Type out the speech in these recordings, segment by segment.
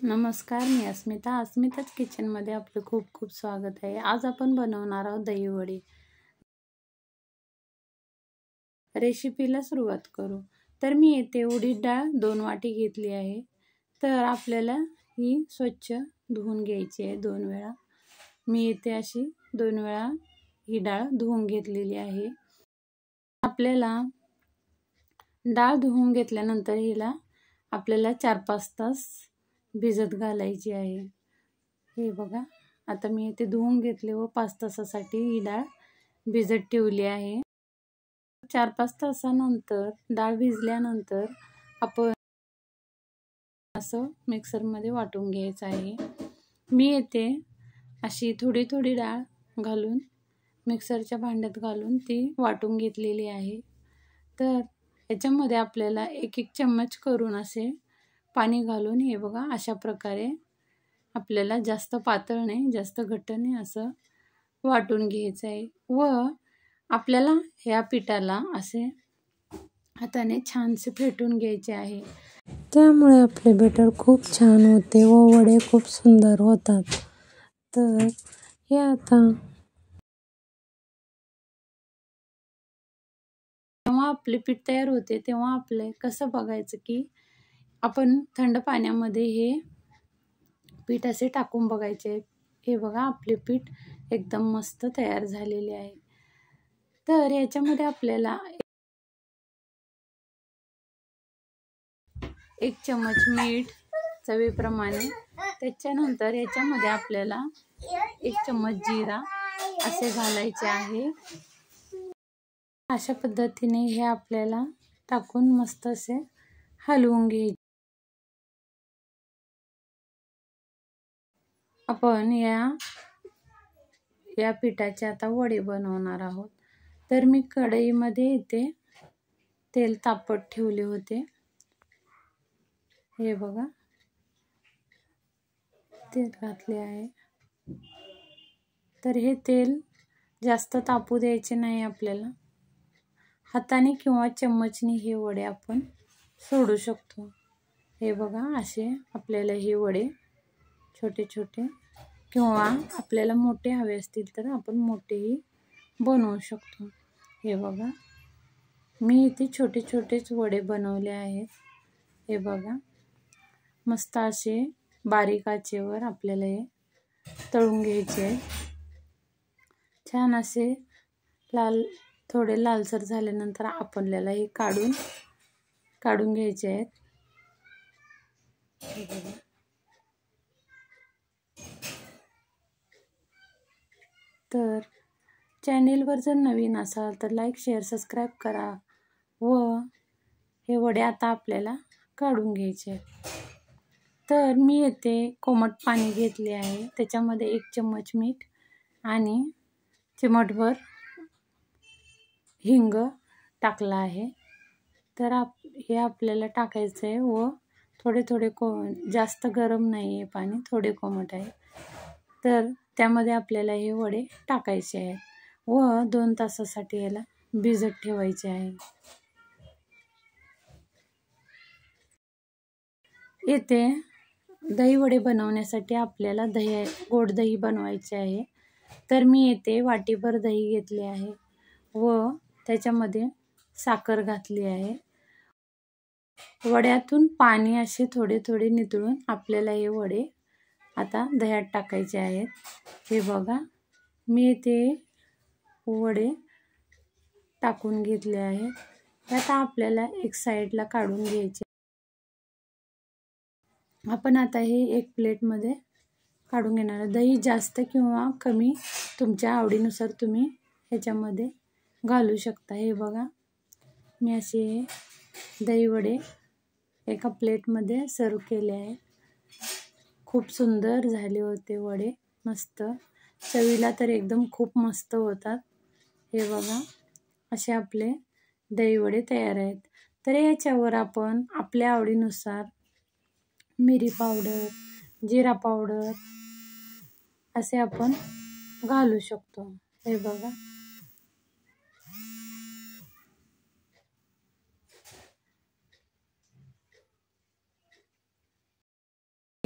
नमस्कार, मी अस्मिताच किचनमध्ये आपलं खूप खूप स्वागत आहे। आज आपण बनवणार आहोत दही वडे। रेसिपीला सुरुवात करू। तर मी येथे उडीद डाळ 2 वाटी घेतली आहे। तर आपल्याला ही स्वच्छ धुवून घ्यायची आहे 2 वेळा। मी येथे अशी 2 वेळा ही डाळ धुवून घेतलेली आहे। आपल्याला डाळ धुवून घेतल्यानंतर हिला आपल्याला 4-5 तास भिजत घालायची आहे। हे बघा, आता मी इथे धुवून घेतले व 5 तासासाठी ही डाळ भिजत ठेवली आहे। 4-5 तासानंतर डाळ भिजल्यानंतर आपण असं मिक्सरमध्ये वाटून घ्यायचं आहे। मी येथे अशी थोडी थोडी डाळ घालून मिक्सरच्या भांड्यात घालून ती वाटून घेतलेली आहे। तर याच्यामध्ये आपल्याला 1-1 चम्मच करून असे पाणी घालून हे बघा अशा प्रकारे आपल्याला जास्त पातळ नाही जास्त घट्ट नाही असं वाटून घ्यायचं आहे। व आपल्याला ह्या पिठाला असे हाताने छानसे फेटून घ्यायचे आहे। त्यामुळे आपले बॅटर खूप छान होते व वडे खूप सुंदर होतात। तर हे आता जेव्हा आपले पीठ तयार होते तेव्हा आपले कसं बघायचं की आपण थंड पाण्यामध्ये हे पीठ असे टाकून बघायचे। हे बघा आपले पीठ एकदम मस्त तयार झालेले आहे। तर याच्यामध्ये आपल्याला 1 चम्मच मीठ चवीप्रमाणे, त्याच्यानंतर याच्यामध्ये आपल्याला 1 चम्मच जिरा असे घालायचे आहे। अशा पद्धतीने हे आपल्याला टाकून मस्त असे हलवून घ्यायचे। आपण या पिठाचे आता वडे बनवणार आहोत। तर मी कढईमध्ये इथे तेल तापत ठेवले होते। हे बघा, तेल घातले आहे। तर हे तेल जास्त तापू द्यायचे नाही आपल्याला। हाताने किंवा चम्मचने हे वडे आपण सोडू शकतो। हे बघा असे आपल्याला हे वडे छोटे छोटे किंवा आपल्याला मोठे हवे असतील तर आपण मोठेही बनवू शकतो। हे बघा, मी इथे छोटे छोटेच वडे बनवले आहेत। हे बघा, मस्त असे बारीक आचेवर आपल्याला हे तळून घ्यायचे आहे। छान असे थोडे लालसर झाल्यानंतर आपल्याला हे काढून घ्यायचे आहेत। हे बघा, तर चॅनेलवर जर नवीन असाल तर लाईक शेअर सबस्क्राईब करा व हे वडे आता आपल्याला काढून घ्यायचे आहेत। तर मी येथे कोमट पाणी घेतले आहे, त्याच्यामध्ये 1 चम्मच मीठ आणि चिमटभर हिंग टाकला आहे। तर हे आपल्याला टाकायचं आहे व थोडे जास्त गरम नाही आहे पाणी, थोडे कोमट आहे। तर त्यामध्ये आपल्याला हे वडे टाकायचे आहेत व 2 तासासाठी याला भिजत ठेवायचे आहे। येथे दही वडे बनवण्यासाठी आपल्याला गोड दही बनवायचे आहे। तर मी येथे वाटीभर दही घेतले आहे व त्याच्यामध्ये साखर घातली आहे। वड्यातून पाणी असे थोडे थोडे नितळून आपल्याला हे वडे आता दह्यात टाकायचे आहेत। हे बघा, मी येथे वडे टाकून घेतले आहेत। आता आपल्याला एक साईडला काढून घ्यायचे। आपण आता हे एक प्लेटमध्ये काढून घेणार आहे। दही जास्त किंवा कमी तुमच्या आवडीनुसार तुम्ही ह्याच्यामध्ये घालू शकता। हे बघा, मी असे दही वडे एका प्लेटमध्ये सर्व केले आहे। खूप सुंदर झाले होते वडे, मस्त चवीला तर एकदम खूप मस्त होतात। हे बघा, असे आपले दही वडे तयार आहेत। तर याच्यावर आपण आपल्या आवडीनुसार मिरी पावडर, जिरा पावडर असे आपण घालू शकतो। हे बघा,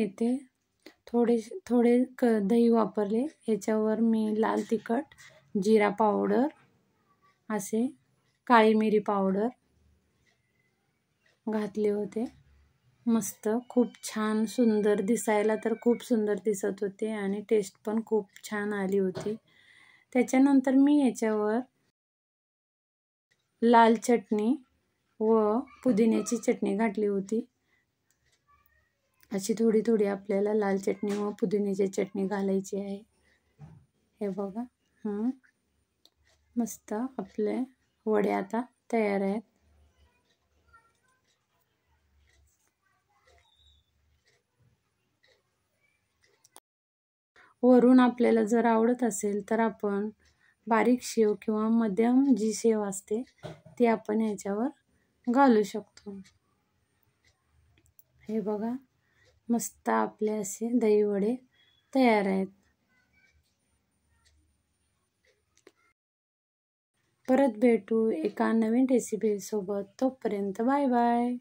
इथे थोडे दही वापरले. ह्याच्यावर मी लाल तिखट, जिरा पावडर, असे काळी मिरी पावडर घातले होते. मस्त खूप छान सुंदर दिसायला तर खूप सुंदर दिसत होते आणि टेस्ट पण खूप छान आली होती. त्याच्यानंतर मी याच्यावर लाल चटणी व पुदिन्याची चटणी घातली होती. अशी थोडी थोडी आपल्याला लाल चटणी व पुदिन्याची चटणी घालायची आहे. हे बघा, मस्त आपले वडे आता तयार आहेत. वरून आपल्याला जर आवडत असेल तर आपण बारीक शेव किंवा मध्यम जी शेव असते ती आपण याच्यावर घालू शकतो. हे बघा, मस्त आपले असे दही वडे तयार आहेत. परत भेटू एका नवीन रेसिपी सोबत. तोपर्यंत बाय बाय.